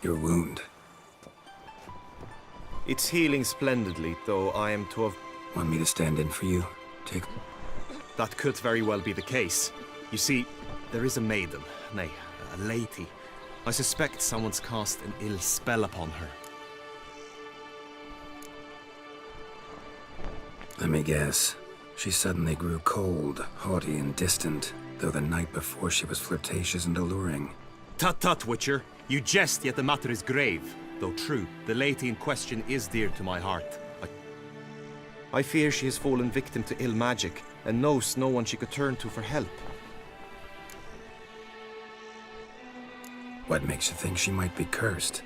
Your wound. It's healing splendidly, though I am to have... Want me to stand in for you? Take... That could very well be the case. You see, there is a maiden, nay, a lady. I suspect someone's cast an ill spell upon her. Let me guess. She suddenly grew cold, haughty, and distant, though the night before she was flirtatious and alluring. Tut tut, Witcher. You jest, yet the matter is grave. Though true, the lady in question is dear to my heart. I fear she has fallen victim to ill magic, and knows no one she could turn to for help. What makes you think she might be cursed?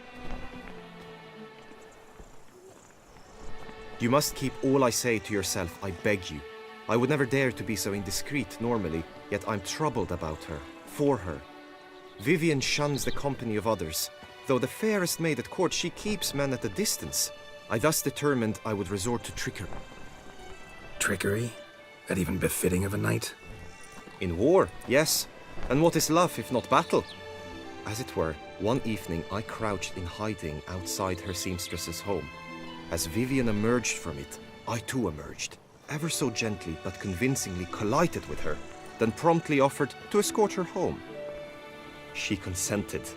You must keep all I say to yourself, I beg you. I would never dare to be so indiscreet normally, yet I'm troubled about her, for her. Vivian shuns the company of others. Though the fairest maid at court, she keeps men at a distance. I thus determined I would resort to trickery. Trickery? That even befitting of a knight? In war, yes. And what is love if not battle? As it were, one evening I crouched in hiding outside her seamstress's home. As Vivian emerged from it, I too emerged, ever so gently but convincingly collided with her, then promptly offered to escort her home. She consented.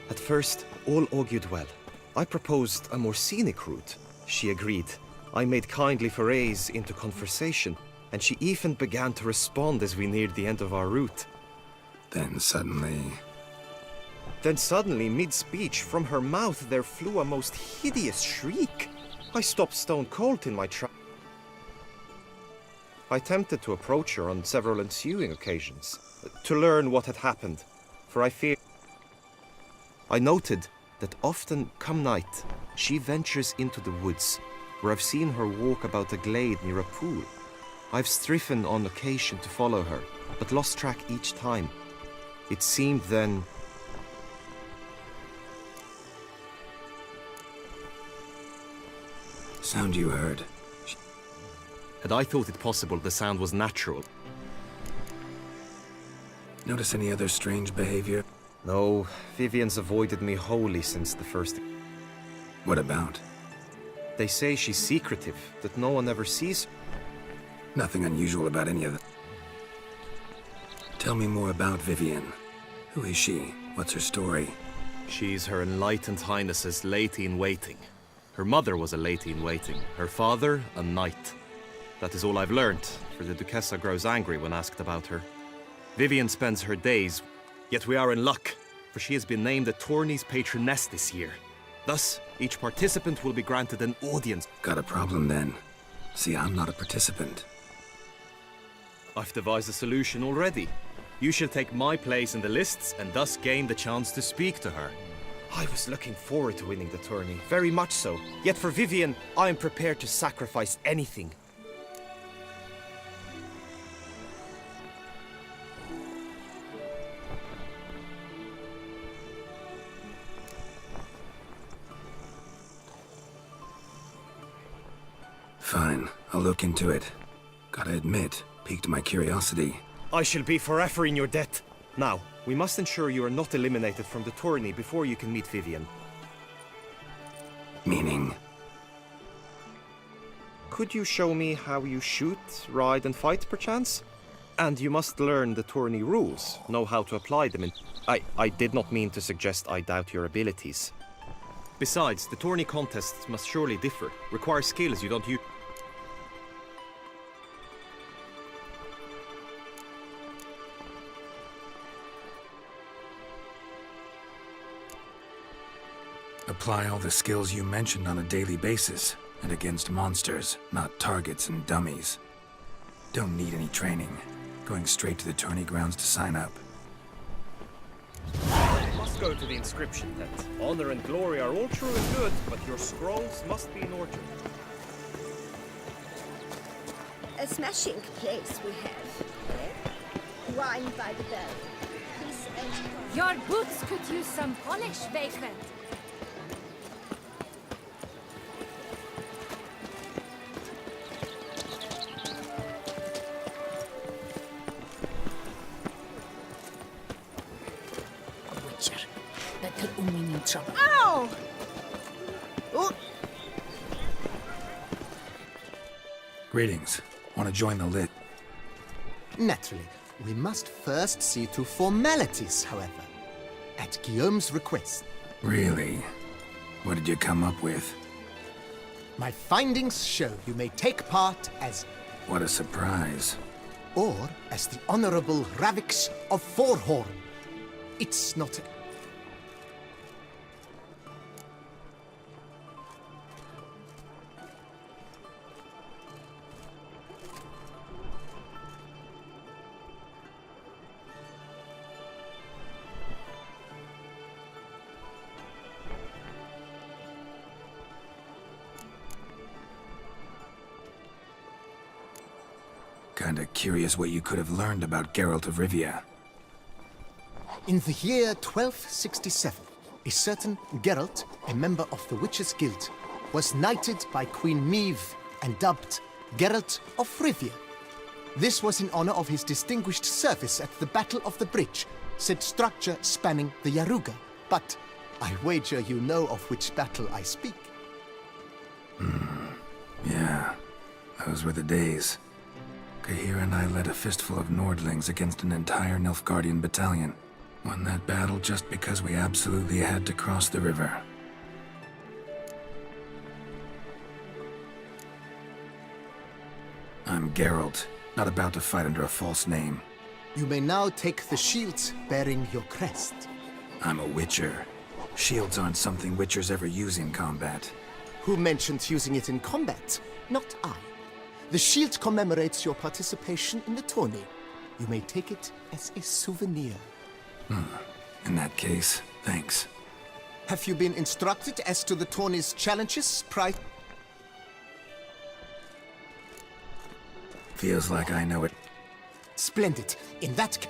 At first, all augured well. I proposed a more scenic route. She agreed. I made kindly forays into conversation, and she even began to respond as we neared the end of our route. Then suddenly, mid-speech, from her mouth there flew a most hideous shriek. I stopped stone cold in my tracks. I attempted to approach her on several ensuing occasions, to learn what had happened, for I feared. I noted that often, come night, she ventures into the woods, where I've seen her walk about a glade near a pool. I've striven on occasion to follow her, but lost track each time. It seemed then... Sound you heard. Had I thought it possible the sound was natural? Notice any other strange behavior? No, Vivian's avoided me wholly since the first... What about? They say she's secretive, that no one ever sees her. Nothing unusual about any of them. Tell me more about Vivian. Who is she? What's her story? She's Her Enlightened Highness's lady-in-waiting. Her mother was a lady-in-waiting, her father a knight. That is all I've learned, for the Duchessa grows angry when asked about her. Vivian spends her days, yet we are in luck, for she has been named the tourney's patroness this year. Thus, each participant will be granted an audience. Got a problem then. See, I'm not a participant. I've devised a solution already. You shall take my place in the lists and thus gain the chance to speak to her. I was looking forward to winning the tourney, very much so. Yet for Vivian, I am prepared to sacrifice anything. Fine, I'll look into it. Gotta admit, piqued my curiosity. I shall be forever in your debt. Now, we must ensure you are not eliminated from the tourney before you can meet Vivian. Meaning? Could you show me how you shoot, ride and fight, perchance? And you must learn the tourney rules, know how to apply them in... I did not mean to suggest I doubt your abilities. Besides, the tourney contests must surely differ, require skills you don't use... Apply all the skills you mentioned on a daily basis, and against monsters, not targets and dummies. Don't need any training. Going straight to the tourney grounds to sign up. Must go to the inscription tent. Honor and glory are all true and good, but your scrolls must be in order. A smashing place we have. Eh? Wine by the bell. Peace and... Your boots could use some polish, vagrant. battle أمي من trouble. Ow! Greetings. Want to join the lit? Naturally, we must first see to formalities, however. At Guillaume's request. Really? What did you come up with? My findings show you may take part as, What a surprise. or as the Honorable Ravix of Forhorn. It's not a... Kinda curious what you could have learned about Geralt of Rivia. In the year 1267, a certain Geralt, a member of the Witches' Guild, was knighted by Queen Meve and dubbed Geralt of Rivia. This was in honor of his distinguished service at the Battle of the Bridge, said structure spanning the Yaruga. But I wager you know of which battle I speak. Yeah, those were the days. Kahira and I led a fistful of Nordlings against an entire Nilfgaardian battalion. Won that battle just because we absolutely had to cross the river. I'm Geralt, not about to fight under a false name. You may now take the shield bearing your crest. I'm a Witcher. Shields aren't something Witchers ever use in combat. Who mentioned using it in combat? Not I. The shield commemorates your participation in the tourney. You may take it as a souvenir. In that case, thanks. Have you been instructed as to the tourney's challenges prior? Feels like I know it. Splendid. In that case...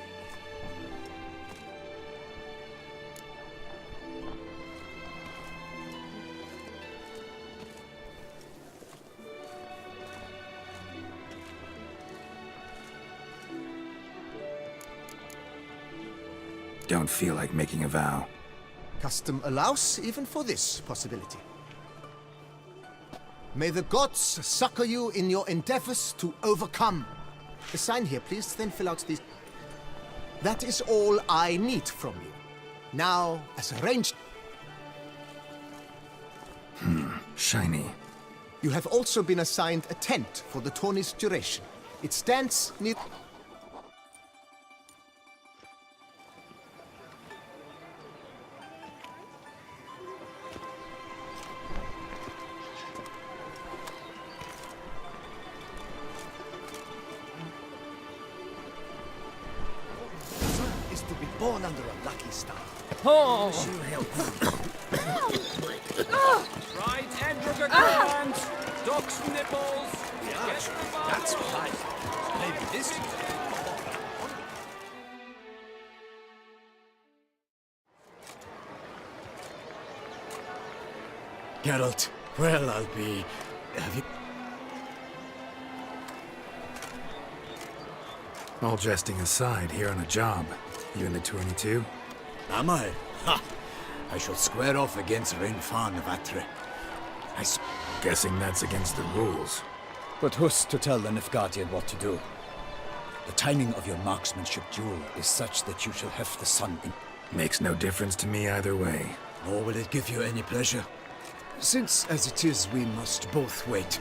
Don't feel like making a vow. Custom allows even for this possibility. May the gods succor you in your endeavors to overcome. Sign here, please, then fill out these. That is all I need from you. Now, as arranged, Shiny. you have also been assigned a tent for the tourney's duration. It stands near... is to be born under a lucky star. Right, Edgar Grant! Ducks nipples! That's right. Maybe this is Geralt, well, I'll be... Have you... All jesting aside, here on a job. You in the tourney too? Am I? Ha! I shall square off against Rainfan of Atre. Guessing that's against the rules. But who's to tell the Nilfgaardian what to do? The timing of your marksmanship duel is such that you shall have the sun in... Makes no difference to me either way. Nor will it give you any pleasure. Since, as it is, we must both wait.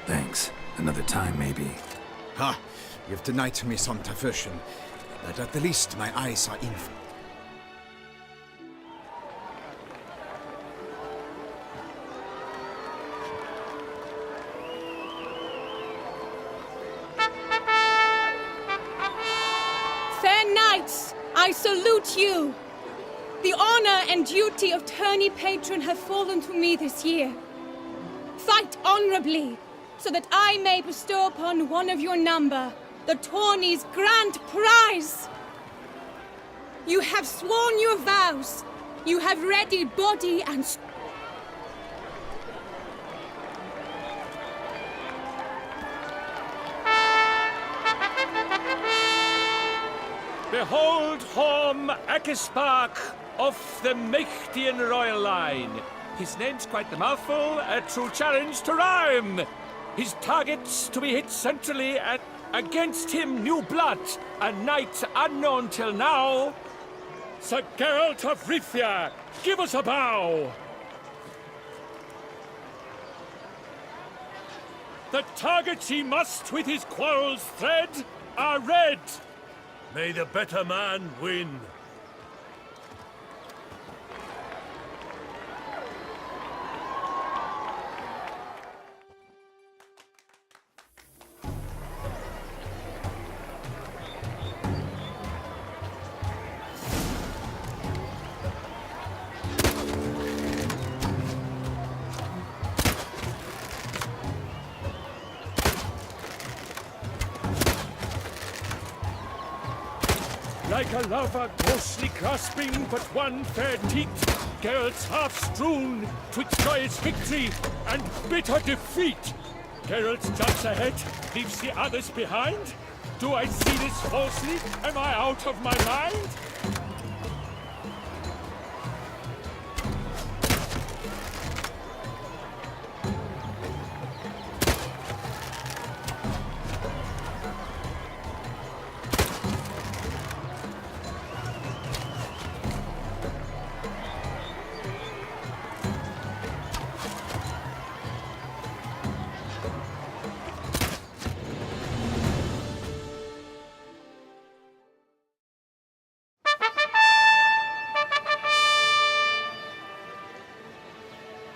Thanks. Another time, maybe. Ha! You've denied me some diversion, but at the least my eyes are in... Fair knights, I salute you. The honor and duty of tourney patron have fallen to me this year. Fight honorably, so that I may bestow upon one of your number the tourney's grand prize. You have sworn your vows. You have readied body and... Behold Horm Akispark of the Mechtian royal line. His name's quite the mouthful, a true challenge to rhyme. His targets to be hit centrally, and against him new blood, a knight unknown till now. Sir Geralt of Rivia, give us a bow. The targets he must with his quarrels thread are red. May the better man win. Like a lover ghostly grasping but one fair teat, Geralt's half strewn twixt joyous victory and bitter defeat. Geralt jumps ahead, leaves the others behind. Do I see this falsely? Am I out of my mind?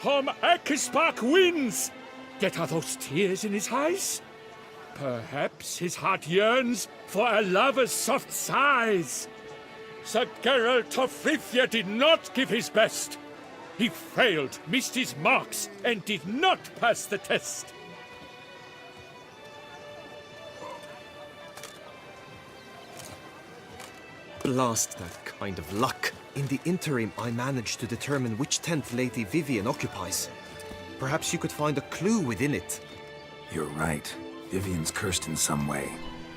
Horm Akispark wins! Yet are those tears in his eyes? Perhaps his heart yearns for a lover's soft sighs. Sir Geralt of Rivia did not give his best. He failed, missed his marks, and did not pass the test. Blast that kind of luck. In the interim, I managed to determine which tent Lady Vivian occupies. Perhaps you could find a clue within it. You're right. Vivian's cursed in some way.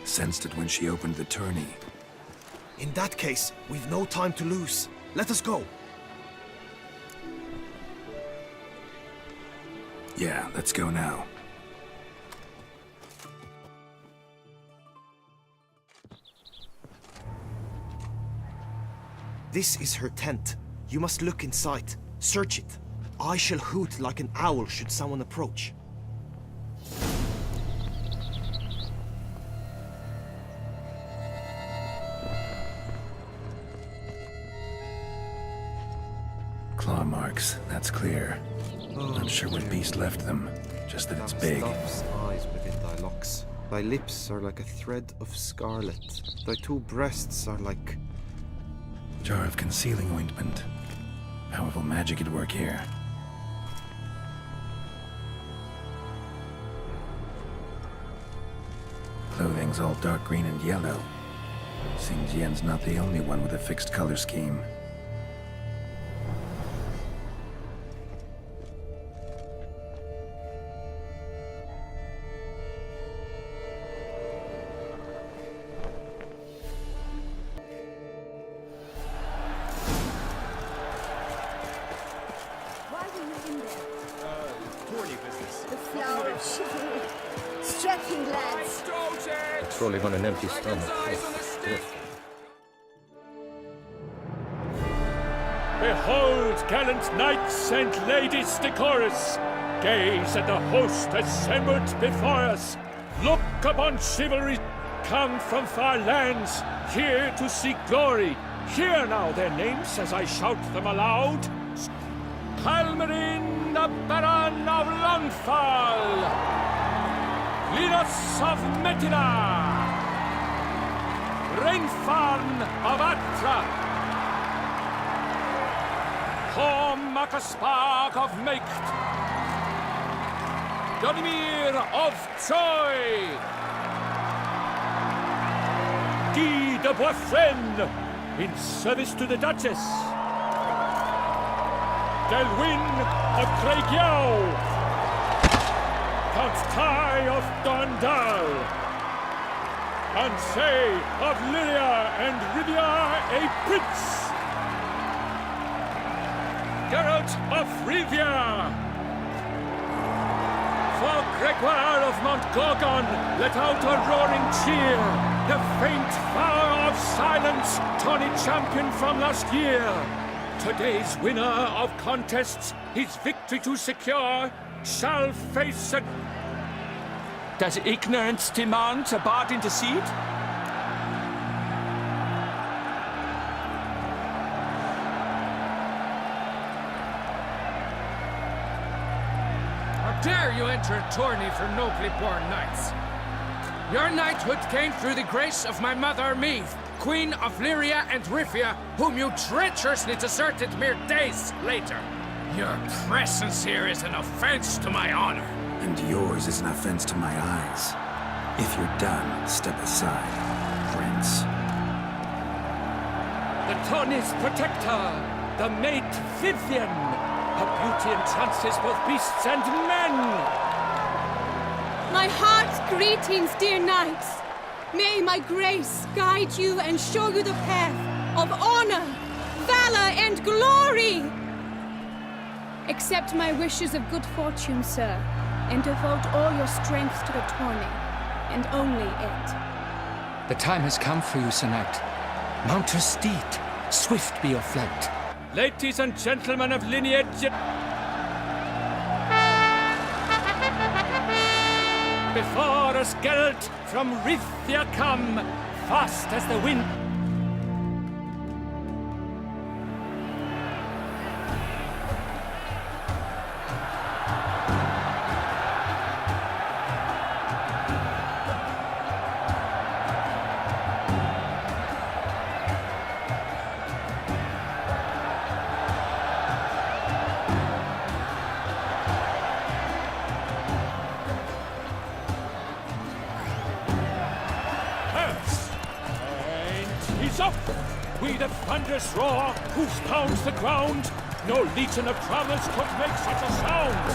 Sensed it when she opened the tourney. In that case, we've no time to lose. Let us go. Yeah, let's go now. This is her tent. You must look inside. Search it. I shall hoot like an owl should someone approach. Claw marks, that's clear. Not sure what beast left them, just that it's big. Stuff's eyes within thy locks. Thy lips are like a thread of scarlet. Thy two breasts are like... Jar of concealing ointment. Powerful magic at work here. Clothing's all dark green and yellow. Seems Yen's not the only one with a fixed color scheme. Why were you in there? Tourney business. The flower of chivalry. Strapping lads. Trolling on an empty stomach. Behold, gallant knights and ladies decorous! Gaze at the host assembled before us! Look upon chivalry come from far lands, here to seek glory! Hear now their names as I shout them aloud! Halmarin, the Baron of Longfall! Linus of Metina! Rainfarn of Atra! Horm Akispark of Mecht, Donimir of Troy, Guy de Boisfren, in service to the Duchess, Delwyn of Craigyow, Count Tai of Dondal, and say of Lyria and Rivia a prince. Geralt of Rivia! For Gregoire of Montgorgon, let out a roaring cheer. The faint vow of silence, tourney champion from last year. Today's winner of contests, his victory to secure, shall face a... Does ignorance demand a bard intercede? How dare you enter a tourney for nobly born knights? Your knighthood came through the grace of my mother, Meve, Queen of Lyria and Rivia, whom you treacherously deserted mere days later. Your presence here is an offense to my honor. And yours is an offense to my eyes. If you're done, step aside, Prince. The tourney's protector, the maid Vivian. Her beauty entrances both beasts and men. My heart's greetings, dear knights. May my grace guide you and show you the path of honor, valor, and glory. Accept my wishes of good fortune, sir, and devote all your strength to the tourney, and only it. The time has come for you, Sir Knight. Mount your steed. Swift be your flight. Ladies and gentlemen of lineage... Before us Geralt from Rivia come, fast as the wind. He's up! We the thunderous roar, whose pounds the ground. No legion of travelers could make such a sound.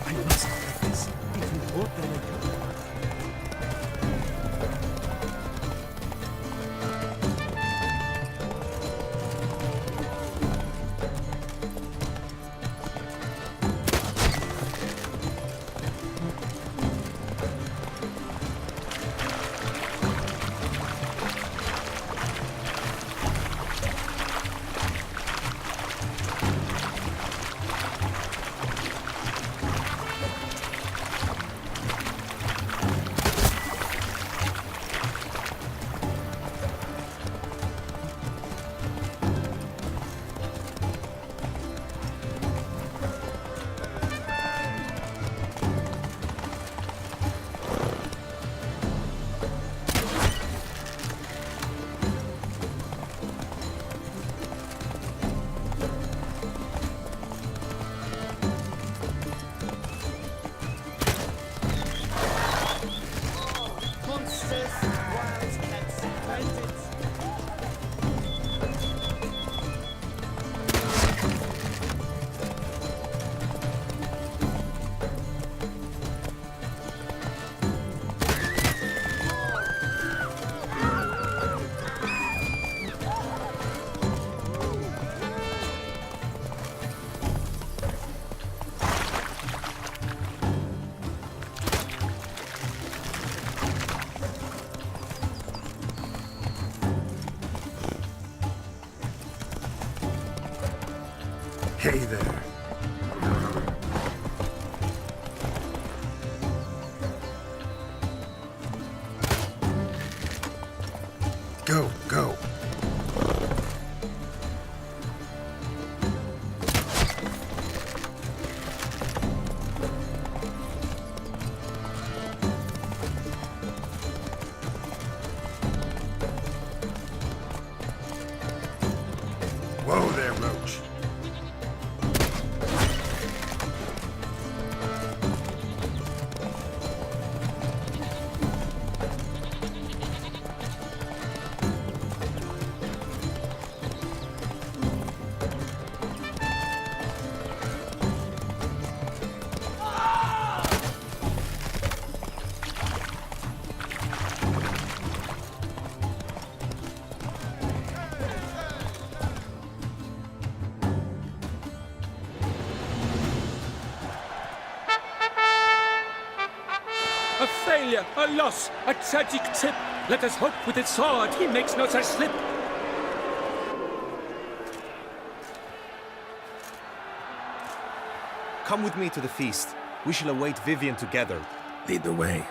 I must have this, even more than I do. Hey there. Go, go. Whoa there, Roach. failure, a loss, a tragic tip. Let us hope with his sword he makes no such slip. Come with me to the feast. We shall await Vivian together. Lead the way.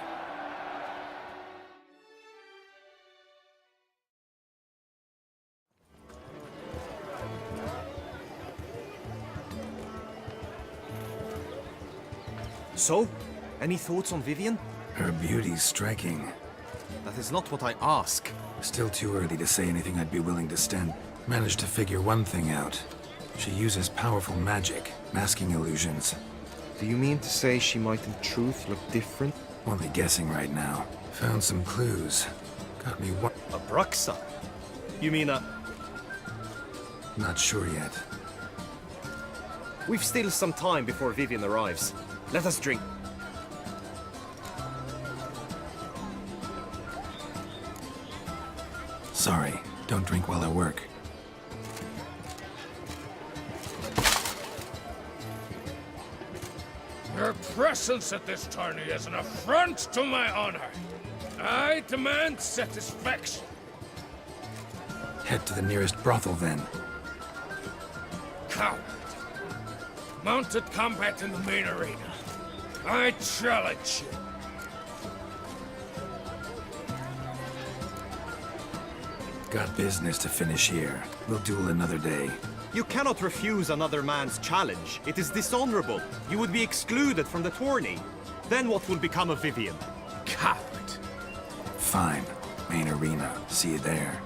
So, any thoughts on Vivian? Her beauty's striking. That is not what I ask. Still too early to say anything I'd be willing to stand. Managed to figure one thing out. She uses powerful magic, masking illusions. Do you mean to say she might in truth look different? Only guessing right now. Found some clues. Got me one. A Bruxa? You mean a... Not sure yet. We've still some time before Vivian arrives. Let us drink. Sorry, don't drink while I work. Your presence at this tourney is an affront to my honor. I demand satisfaction. Head to the nearest brothel then. Coward. Mounted combat in the main arena. I challenge you. Got business to finish here. We'll duel another day. You cannot refuse another man's challenge. It is dishonorable. You would be excluded from the tourney. Then what will become of Vivian? Coward. Fine. Main arena. See you there.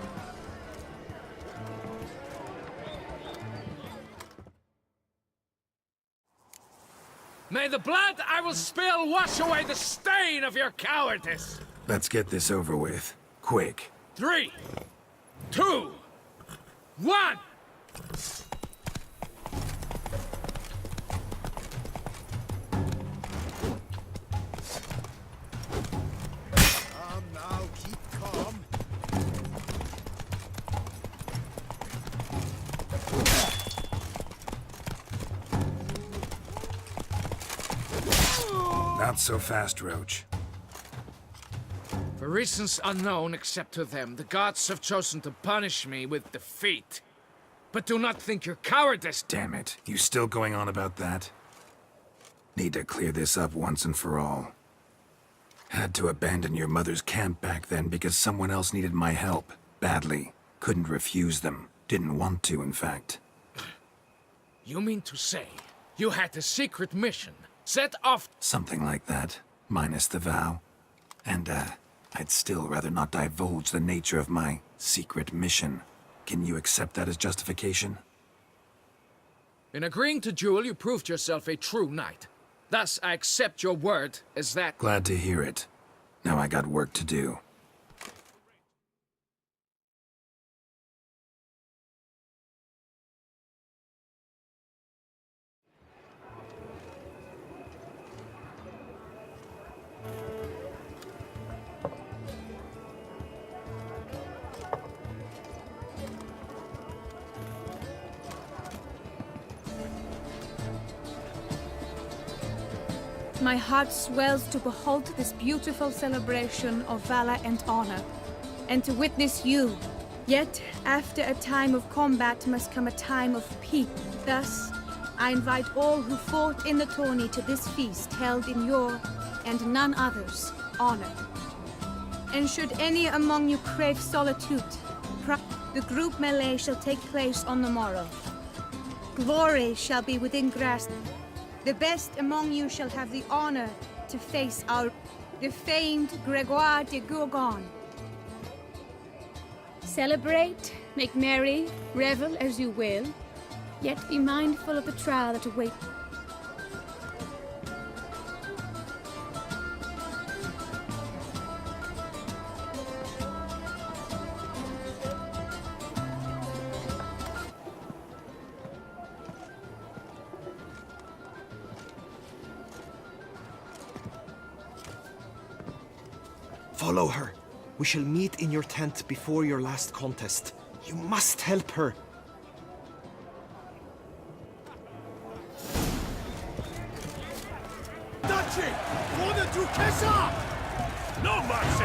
May the blood I will spill wash away the stain of your cowardice. Let's get this over with. Quick. 3, 2, 1. Now keep calm. Not so fast, Roach. For reasons unknown except to them, the gods have chosen to punish me with defeat. But do not think your cowardice... Damn it. You still going on about that? Need to clear this up once and for all. Had to abandon your mother's camp back then because someone else needed my help. Badly. Couldn't refuse them. Didn't want to, in fact. You mean to say you had a secret mission set off... Something like that. Minus the vow. And, I'd still rather not divulge the nature of my secret mission. Can you accept that as justification? In agreeing to duel, you proved yourself a true knight. Thus, I accept your word as that... Glad to hear it. Now I got work to do. My heart swells to behold this beautiful celebration of valor and honor, and to witness you. Yet, after a time of combat must come a time of peace. Thus, I invite all who fought in the tourney to this feast held in your, and none other's, honor. And should any among you crave solitude, the group melee shall take place on the morrow. Glory shall be within grasp. The best among you shall have the honor to face the famed Gregoire de Gourgon. Celebrate, make merry, revel as you will, yet be mindful of the trial that awaits. Follow her. We shall meet in your tent before your last contest. You must help her. Dachi! Order to Kesa! No mercy!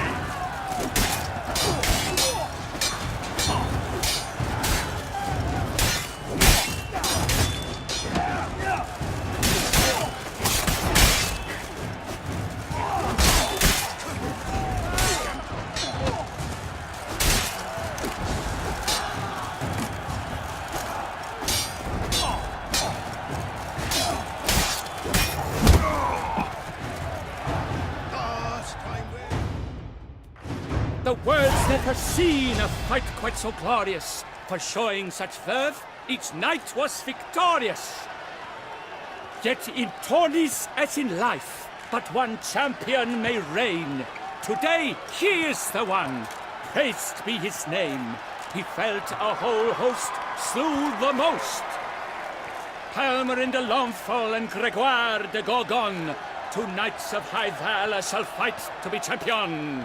The world's never seen a fight quite so glorious. For showing such verve, each knight was victorious. Yet in tourneys as in life, but one champion may reign. Today he is the one, praised be his name. He felt a whole host, slew the most. Palmer de Longfall and Gregoire de Gorgon, two knights of high valor shall fight to be champion.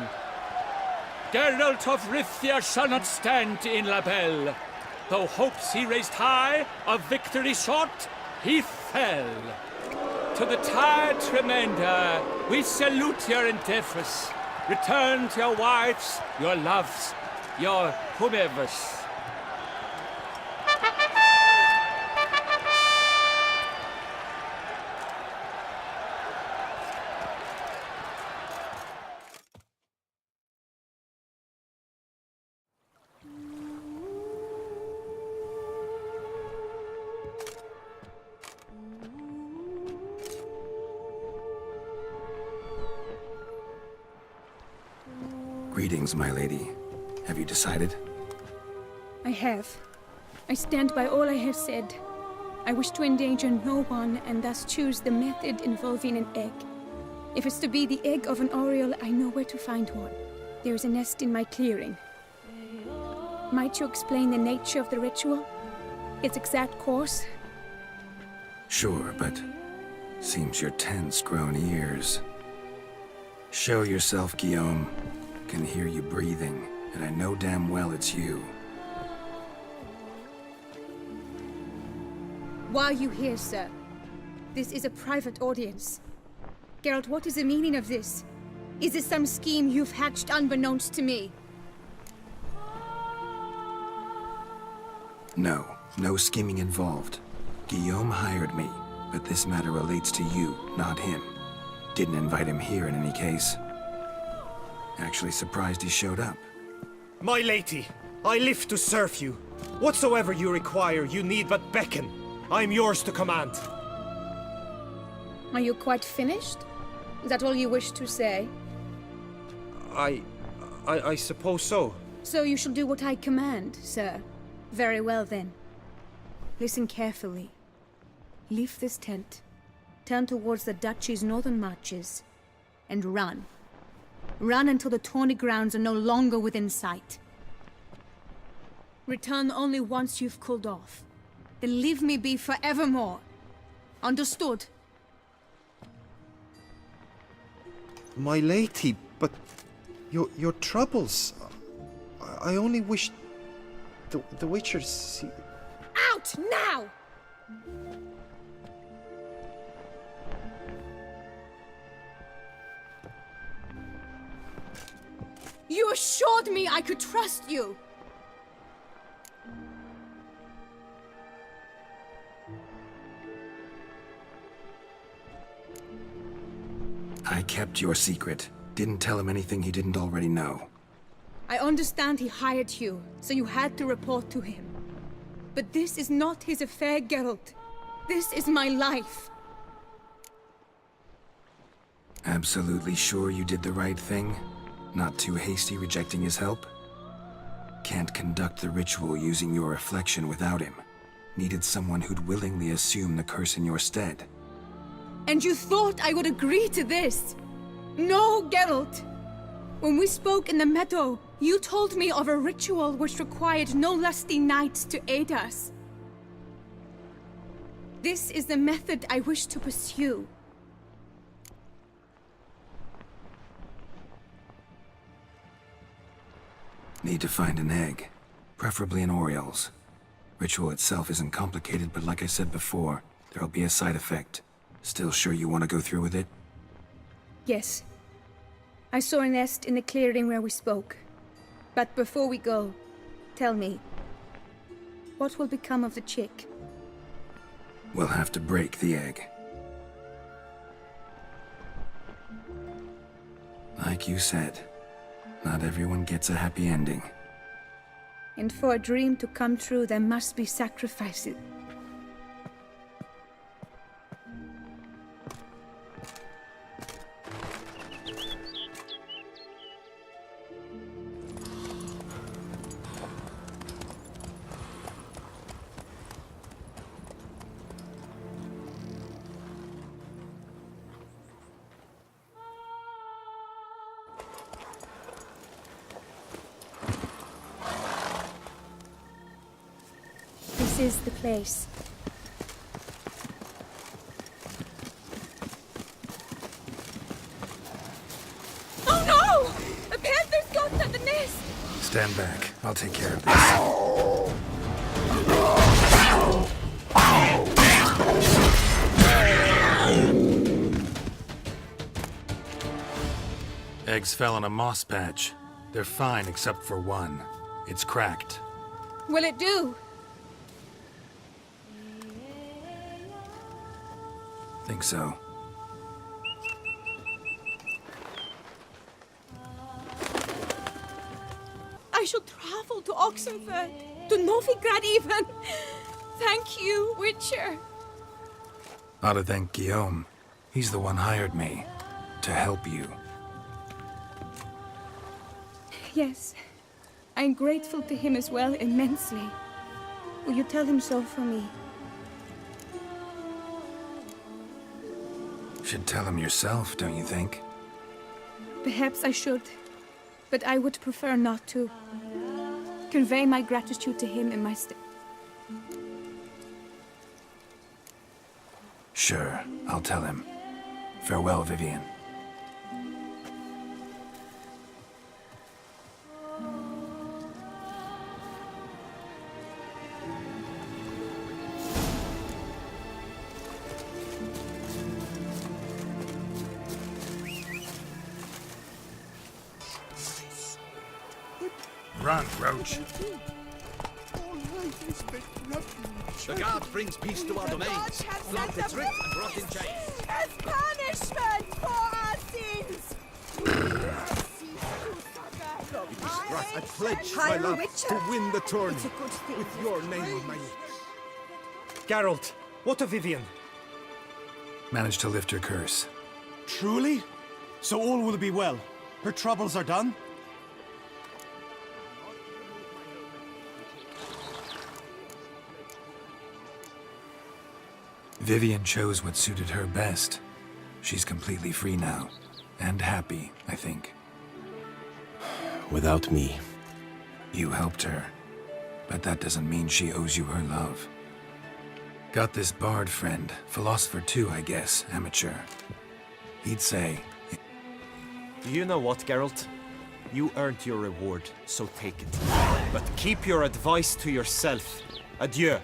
Geralt of Rithia shall not stand in La Belle. Though hopes he raised high, of victory short, he fell. To the tired remainder, we salute your endeavors. Return to your wives, your loves, your whomevers. Greetings, my lady. Have you decided? I have. I stand by all I have said. I wish to endanger no one and thus choose the method involving an egg. If it's to be the egg of an oriole, I know where to find one. There is a nest in my clearing. Might you explain the nature of the ritual? Its exact course? Sure, but seems you're tense, grown ears. Show yourself, Guillaume. Can hear you breathing, and I know damn well it's you. Why are you here, sir? This is a private audience. Geralt, what is the meaning of this? Is this some scheme you've hatched unbeknownst to me? No scheming involved. Guillaume hired me, but this matter relates to you, not him. Didn't invite him here in any case. Actually surprised he showed up. My lady, I live to serve you. Whatsoever you require, you need but beckon. I'm yours to command. Are you quite finished? Is that all you wish to say? I suppose so. So you shall do what I command, sir. Very well then. Listen carefully. Leave this tent, turn towards the duchy's northern marches, and run. Run until the tourney grounds are no longer within sight. Return only once you've cooled off. Then leave me be forevermore. Understood? My lady, but your troubles. I only wish the Witchers see. Out now! You assured me I could trust you! I kept your secret. Didn't tell him anything he didn't already know. I understand he hired you, so you had to report to him. But this is not his affair, Geralt. This is my life. Absolutely sure you did the right thing? Not too hasty rejecting his help? Can't conduct the ritual using your reflection without him. Needed someone who'd willingly assume the curse in your stead. And you thought I would agree to this? No, Geralt! When we spoke in the meadow, you told me of a ritual which required no lusty knights to aid us. This is the method I wish to pursue. Need to find an egg, preferably an oriole's. Ritual itself isn't complicated, but like I said before, there'll be a side effect. Still sure you want to go through with it? Yes. I saw a nest in the clearing where we spoke. But before we go, tell me, what will become of the chick? We'll have to break the egg. Like you said, not everyone gets a happy ending. And for a dream to come true, there must be sacrifices. This is the place. Oh no! A panther's got at the nest! Stand back. I'll take care of this. Eggs fell on a moss patch. They're fine except for one. It's cracked. Will it do? Think so. I shall travel to Oxenford, to Novigrad even. Thank you, Witcher. Ought to thank Guillaume. He's the one hired me to help you. Yes, I'm grateful to him as well, immensely. Will you tell him so for me? Should tell him yourself, don't you think? Perhaps I should, but I would prefer not to. Convey my gratitude to him in my stead. Sure, I'll tell him. Farewell, Vivian. Run, Roach. The guard brings peace to our domains. Plant its rift and rot in chains. As punishment for our sins! I pledge my Hire a love witcher. to win the tourney It's a good thing. with your name on my lips. Geralt, what of Vivian? Managed to lift her curse. Truly? So all will be well. Her troubles are done? Vivian chose what suited her best. She's completely free now. And happy, I think. Without me. You helped her. But that doesn't mean she owes you her love. Got this bard friend. Philosopher too, I guess. Amateur. He'd say... You know what, Geralt? You earned your reward, so take it. But keep your advice to yourself. Adieu.